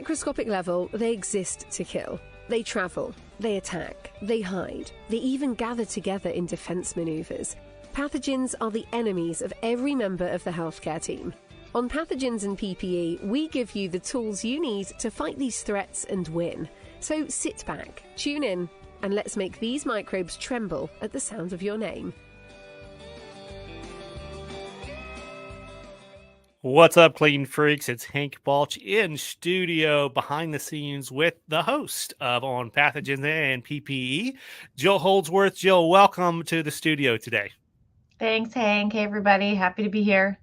microscopic level, they exist to kill. They travel, they attack, they hide, they even gather together in defense maneuvers. Pathogens are the enemies of every member of the healthcare team. On Pathogens and PPE, we give you the tools you need to fight these threats and win. So sit back, tune in, and let's make these microbes tremble at the sound of your name. What's up, clean freaks? It's Hank Balch in studio behind the scenes with the host of On Pathogens and PPE, Jill Holdsworth. Jill, welcome to the studio today. Thanks, Hank. Hey, everybody. Happy to be here.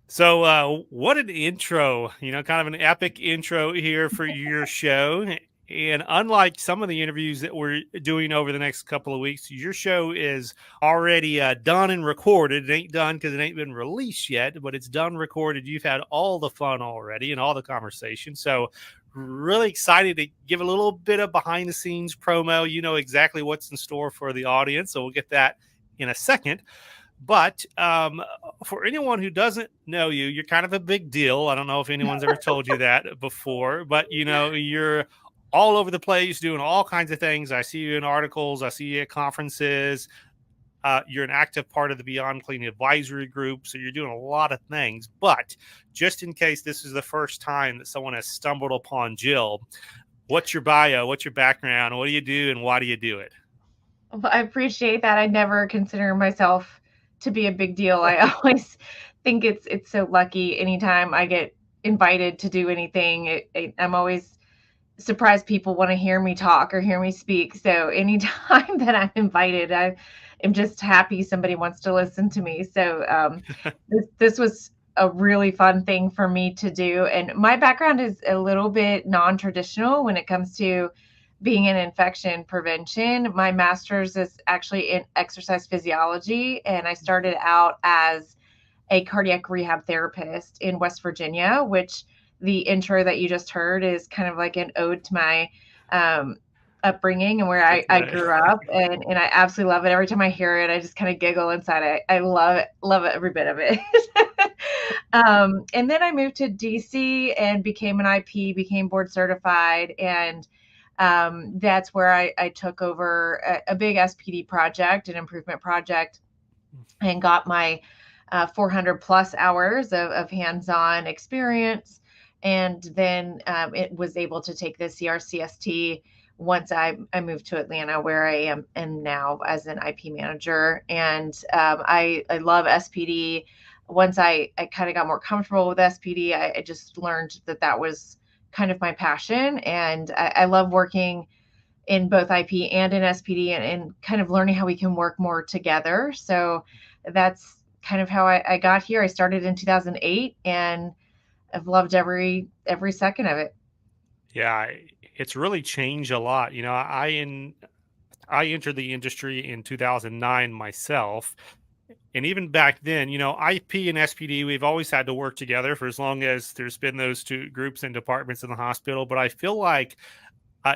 So what an intro, kind of an epic intro here for your show. And unlike some of the interviews that we're doing over the next couple of weeks, your show is already done and recorded. It ain't done because it ain't been released yet, but it's done, recorded. You've had all the fun already and all the conversation. So really excited to give a little bit of behind the scenes promo. You know exactly what's in store for the audience. So we'll get that in a second. But for anyone who doesn't know you, you're kind of a big deal. I don't know if anyone's ever told you that before, but you're all over the place doing all kinds of things. I see you in articles. I see you at conferences. You're an active part of the Beyond Clean Advisory Group. So you're doing a lot of things. But just in case this is the first time that someone has stumbled upon Jill, what's your bio? What's your background? What do you do and why do you do it? Well, I appreciate that. I never consider myself to be a big deal. I always think it's so lucky anytime I get invited to do anything. I'm always surprised people want to hear me talk or hear me speak. So anytime that I'm invited, I am just happy somebody wants to listen to me. So this was a really fun thing for me to do. And my background is a little bit non-traditional when it comes to being in infection prevention. My master's is actually in exercise physiology, and I started out as a cardiac rehab therapist in West Virginia, which the intro that you just heard is kind of like an ode to my upbringing and where I grew up. And I absolutely love it. Every time I hear it, I just kind of giggle inside. I love it, every bit of it. And then I moved to DC and became an IP, became board certified. And that's where I took over a big SPD project, an improvement project, and got my 400 plus hours of hands-on experience. And then it was able to take the CRCST once I moved to Atlanta, where I am now as an IP manager. And I love SPD. Once I kind of got more comfortable with SPD, I just learned that was kind of my passion. And I love working in both IP and in SPD and kind of learning how we can work more together. So that's kind of how I got here. I started in 2008 and I've loved every second of it. Yeah, it's really changed a lot. I entered the industry in 2009 myself. And even back then, IP and SPD, we've always had to work together for as long as there's been those two groups and departments in the hospital. But I feel like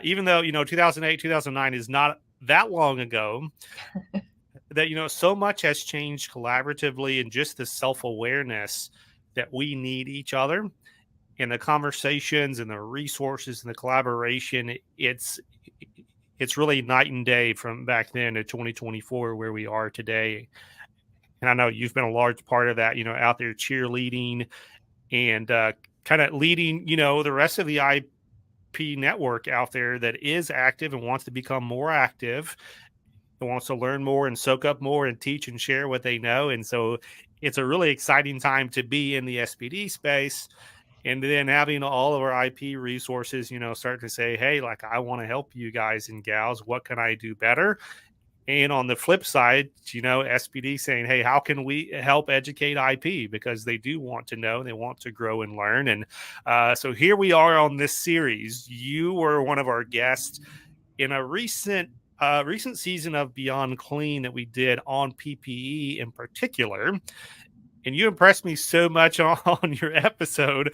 even though, 2008, 2009 is not that long ago, that, so much has changed collaboratively and just the self-awareness that we need each other and the conversations and the resources and the collaboration. It's really night and day from back then to 2024 where we are today. And I know you've been a large part of that, out there cheerleading and kind of leading, the rest of the IP network out there that is active and wants to become more active and wants to learn more and soak up more and teach and share what they know. And so it's a really exciting time to be in the SPD space. And then having all of our IP resources, start to say, hey, like, I want to help you guys and gals. What can I do better? And on the flip side, SPD saying, hey, how can we help educate IP? Because they do want to know, they want to grow and learn. And so here we are on this series. You were one of our guests in a recent season of Beyond Clean that we did on PPE in particular. And you impressed me so much on your episode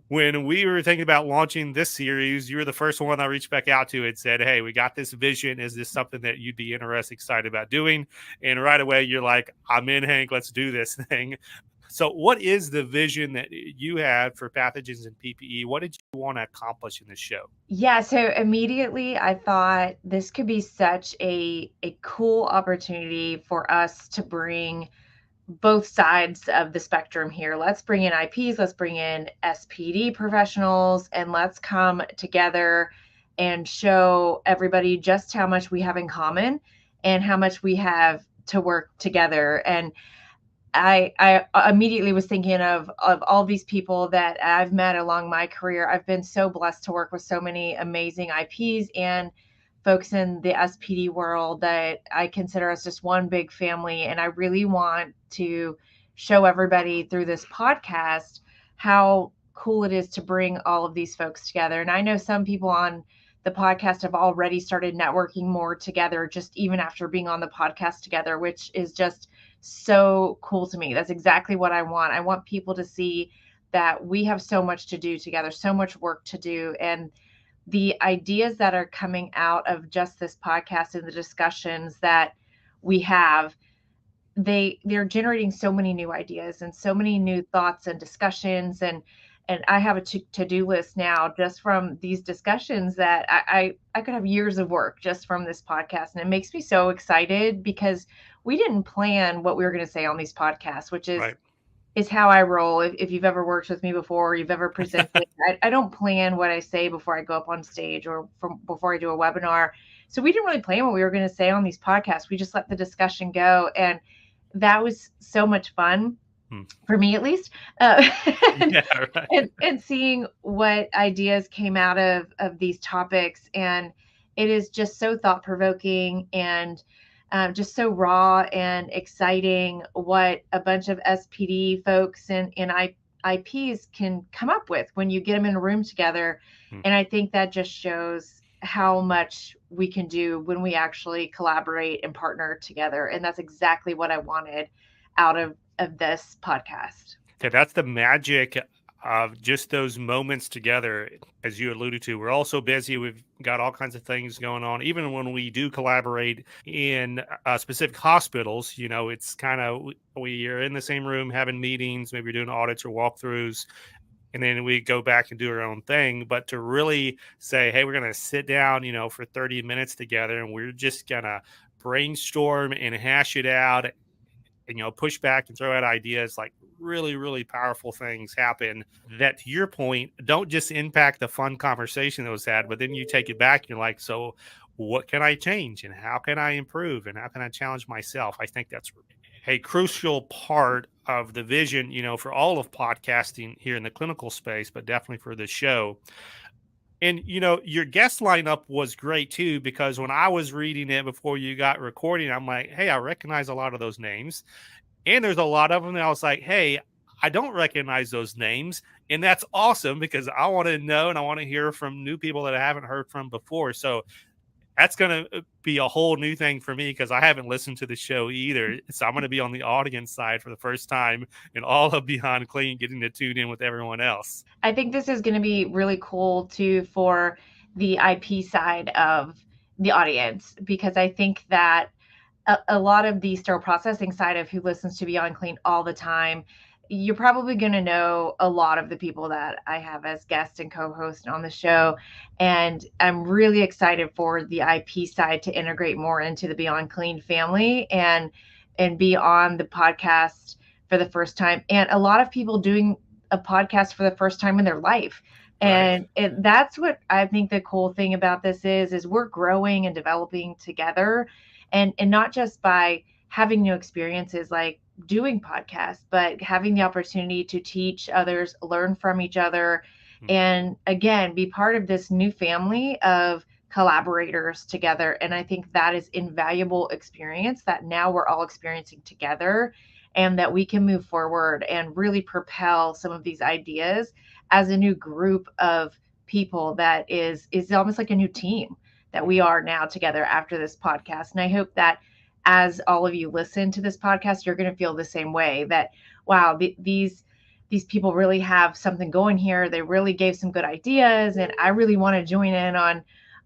when we were thinking about launching this series. You were the first one I reached back out to and said, hey, we got this vision. Is this something that you'd be interested, excited about doing? And right away, you're like, I'm in, Hank. Let's do this thing. So what is the vision that you had for Pathogens and PPE? What did you want to accomplish in this show? Yeah, so immediately I thought this could be such a cool opportunity for us to bring both sides of the spectrum here. Let's bring in IPs, let's bring in SPD professionals, and let's come together and show everybody just how much we have in common and how much we have to work together. And I immediately was thinking of all these people that I've met along my career. I've been so blessed to work with so many amazing IPs and folks in the SPD world that I consider us just one big family. And I really want to show everybody through this podcast how cool it is to bring all of these folks together. And I know some people on the podcast have already started networking more together, just even after being on the podcast together, which is just so cool to me. That's exactly what I want. I want people to see that we have so much to do together, so much work to do. And the ideas that are coming out of just this podcast and the discussions that we have, they're generating so many new ideas and so many new thoughts and discussions. And I have a to-do list now just from these discussions that I could have years of work just from this podcast. And it makes me so excited because we didn't plan what we were going to say on these podcasts, which is, Right. is how I roll. If you've ever worked with me before, you've ever presented, I don't plan what I say before I go up on stage or before I do a webinar. So we didn't really plan what we were going to say on these podcasts. We just let the discussion go. And that was so much fun. For me, at least, Yeah, right. and seeing what ideas came out of these topics. And it is just so thought provoking and just so raw and exciting what a bunch of SPD folks and IPs can come up with when you get them in a room together. And I think that just shows how much we can do when we actually collaborate and partner together. And that's exactly what I wanted out of this podcast. Okay, that's the magic of just those moments together. As you alluded to, we're all so busy. We've got all kinds of things going on. Even when we do collaborate in specific hospitals, you know, it's kind of, we are in the same room having meetings, maybe doing audits or walkthroughs, and then we go back and do our own thing. But to really say, hey, we're going to sit down, you know, for 30 minutes together, and we're just going to brainstorm and hash it out and, you know, push back and throw out ideas, like really, really powerful things happen that, to your point, don't just impact the fun conversation that was had, but then you take it back. You're like, so what can I change and how can I improve and how can I challenge myself? I think that's a crucial part of the vision, you know, for all of podcasting here in the clinical space, but definitely for the show. And, you know, your guest lineup was great too, because when I was reading it before you got recording, I'm like, hey, I recognize a lot of those names. And there's a lot of them that I was like, hey, I don't recognize those names. And that's awesome because I want to know and I want to hear from new people that I haven't heard from before. So that's going to be a whole new thing for me because I haven't listened to the show either. So I'm going to be on the audience side for the first time and all of Beyond Clean, getting to tune in with everyone else. I think this is going to be really cool too for the IP side of the audience, because I think that a lot of the sterile processing side of who listens to Beyond Clean all the time, you're probably going to know a lot of the people that I have as guests and co-hosts on the show. And I'm really excited for the IP side to integrate more into the Beyond Clean family and be on the podcast for the first time. And a lot of people doing a podcast for the first time in their life. And that's what I think the cool thing about this is we're growing and developing together, and not just by having new experiences like doing podcasts, but having the opportunity to teach others, learn from each other, and again, be part of this new family of collaborators together. And I think that is invaluable experience that now we're all experiencing together, and that we can move forward and really propel some of these ideas as a new group of people that is almost like a new team that we are now together after this podcast. And I hope that as all of you listen to this podcast, you're going to feel the same way, that, wow, these people really have something going here. They really gave some good ideas, and I really want to join in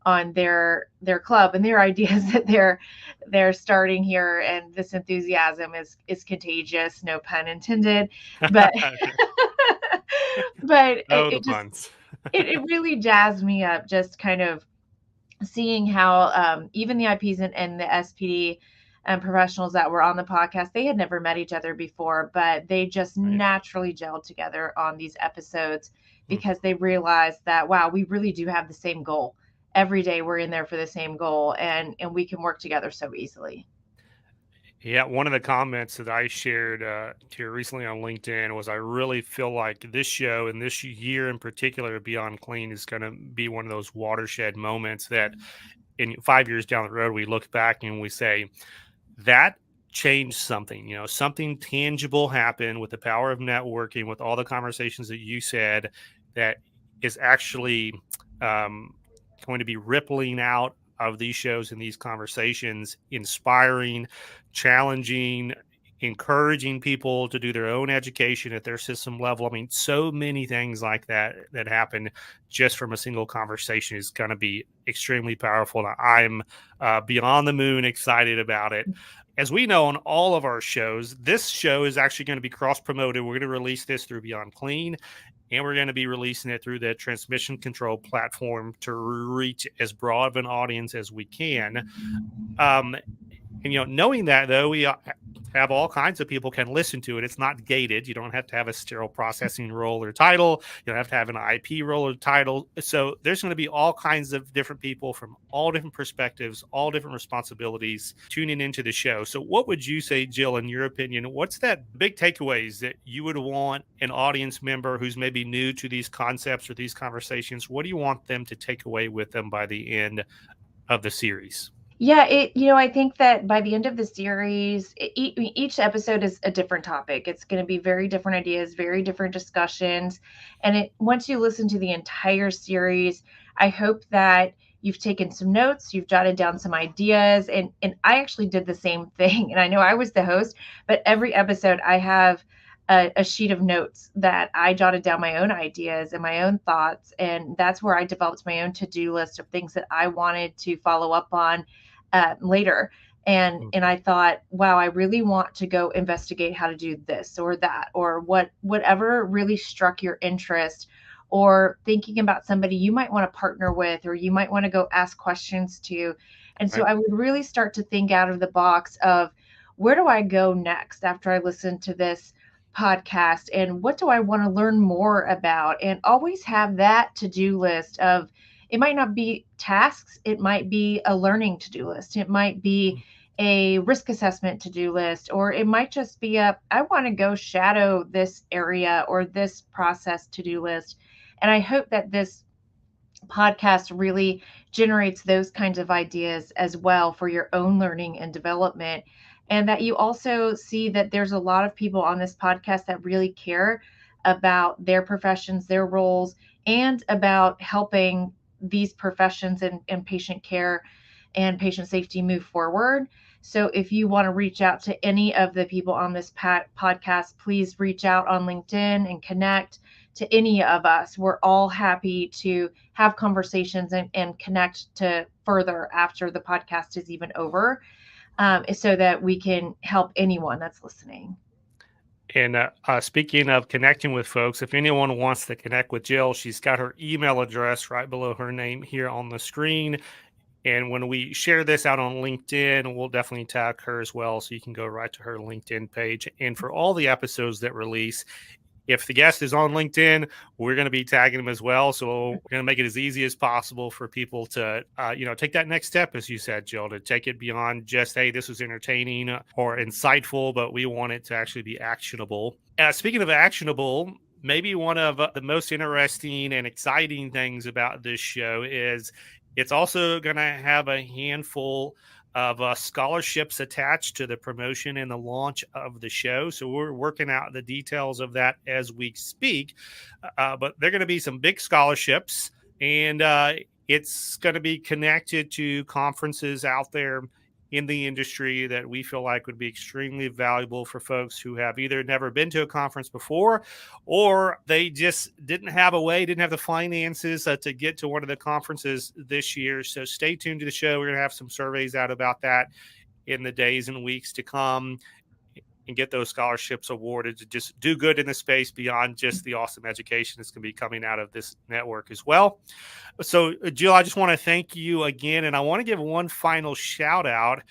on their club and their ideas that they're starting here, and this enthusiasm is contagious, no pun intended, but but Oh, the it just puns. it really jazzed me up, just kind of seeing how even the IPs and the SPD professionals that were on the podcast, they had never met each other before, but they just Right. naturally gelled together on these episodes Hmm. because they realized that, wow, we really do have the same goal. Every day we're in there for the same goal, and we can work together so easily. Yeah, one of the comments that I shared here recently on LinkedIn was I really feel like this show and this year in particular, Beyond Clean, is going to be one of those watershed moments that in 5 years down the road, we look back and we say, that changed something. Something tangible happened with the power of networking, with all the conversations that you said, that is actually um, going to be rippling out of these shows and these conversations, inspiring, challenging, encouraging people to do their own education at their system level. I mean, so many things like that happen just from a single conversation is going to be extremely powerful. And I'm beyond the moon excited about it. As we know on all of our shows, this show is actually going to be cross promoted. We're going to release this through Beyond Clean, and we're going to be releasing it through the transmission control platform to reach as broad of an audience as we can. And knowing that, though, we have all kinds of people can listen to it. It's not gated. You don't have to have a sterile processing role or title. You don't have to have an IP role or title. So there's going to be all kinds of different people from all different perspectives, all different responsibilities tuning into the show. So what would you say, Jill, in your opinion, what's that big takeaways that you would want an audience member who's maybe new to these concepts or these conversations? What do you want them to take away with them by the end of the series? Yeah, I think that by the end of the series, each episode is a different topic. It's going to be very different ideas, very different discussions. And once you listen to the entire series, I hope that you've taken some notes, you've jotted down some ideas. And I actually did the same thing. And I know I was the host, but every episode I have a sheet of notes that I jotted down my own ideas and my own thoughts. And that's where I developed my own to-do list of things that I wanted to follow up on later. And I thought, wow, I really want to go investigate how to do this or that, or whatever really struck your interest, or thinking about somebody you might want to partner with, or you might want to go ask questions to. And so Right. I would really start to think out of the box of, where do I go next after I listen to this podcast, and what do I want to learn more about? And always have that to-do list of, it might not be tasks, it might be a learning to-do list, it might be a risk assessment to-do list, or it might just be I want to go shadow this area or this process to-do list. And I hope that this podcast really generates those kinds of ideas as well for your own learning and development. And that you also see that there's a lot of people on this podcast that really care about their professions, their roles, and about helping these professions and patient care and patient safety move forward. So if you want to reach out to any of the people on this podcast, please reach out on LinkedIn and connect to any of us. We're all happy to have conversations and connect to further after the podcast is even over, so that we can help anyone that's listening. And speaking of connecting with folks, if anyone wants to connect with Jill, she's got her email address right below her name here on the screen. And when we share this out on LinkedIn, we'll definitely tag her as well. So you can go right to her LinkedIn page. And for all the episodes that release, if the guest is on LinkedIn, we're going to be tagging them as well. So we're going to make it as easy as possible for people to, take that next step, as you said, Jill, to take it beyond just, hey, this was entertaining or insightful, but we want it to actually be actionable. Speaking of actionable, maybe one of the most interesting and exciting things about this show is it's also going to have a handful of scholarships attached to the promotion and the launch of the show. So we're working out the details of that as we speak. But they're going to be some big scholarships, and it's going to be connected to conferences out there in the industry that we feel like would be extremely valuable for folks who have either never been to a conference before, or they just didn't have the finances to get to one of the conferences this year. So stay tuned to the show. We're going to have some surveys out about that in the days and weeks to come, and get those scholarships awarded to just do good in the space beyond just the awesome education that's going to be coming out of this network as well. So, Jill, I just want to thank you again. And I want to give one final shout out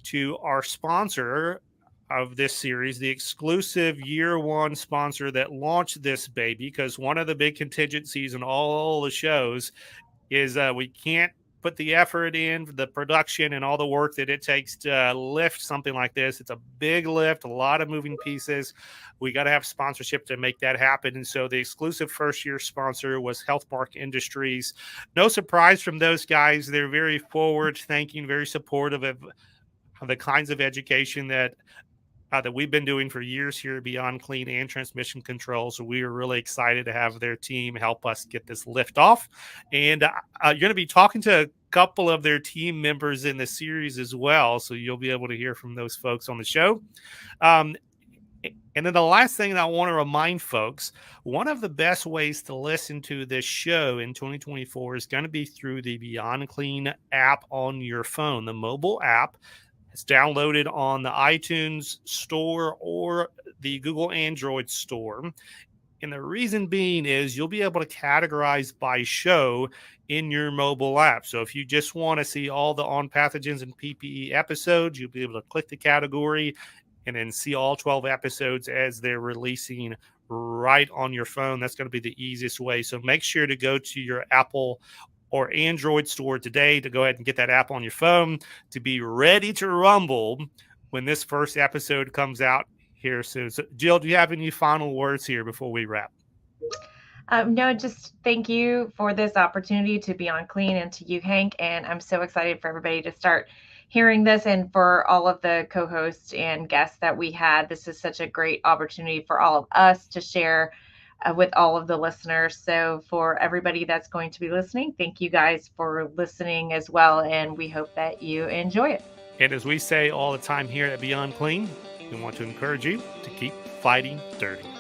to our sponsor of this series, the exclusive year one sponsor that launched this baby, because one of the big contingencies in all the shows is we can't put the effort in, the production and all the work that it takes to lift something like this. It's a big lift, a lot of moving pieces. We got to have sponsorship to make that happen. And so the exclusive first year sponsor was Healthmark Industries. No surprise from those guys. They're very forward thinking, very supportive of the kinds of education that we've been doing for years here Beyond Clean and Transmission Control. So we are really excited to have their team help us get this lift off. And you're going to be talking to a couple of their team members in the series as well. So you'll be able to hear from those folks on the show. And then the last thing that I want to remind folks, one of the best ways to listen to this show in 2024 is going to be through the Beyond Clean app on your phone, the mobile app. It's downloaded on the iTunes store or the Google Android store. And the reason being is you'll be able to categorize by show in your mobile app. So if you just want to see all the On Pathogens and PPE episodes, you'll be able to click the category and then see all 12 episodes as they're releasing right on your phone. That's going to be the easiest way. So make sure to go to your Apple or Android store today to go ahead and get that app on your phone to be ready to rumble when this first episode comes out here soon. So, Jill, do you have any final words here before we wrap? No, just thank you for this opportunity to be on Clean, and to you, Hank. And I'm so excited for everybody to start hearing this, and for all of the co-hosts and guests that we had. This is such a great opportunity for all of us to share with all of the listeners. So for everybody that's going to be listening, thank you guys for listening as well. And we hope that you enjoy it. And as we say all the time here at Beyond Clean, we want to encourage you to keep fighting dirty.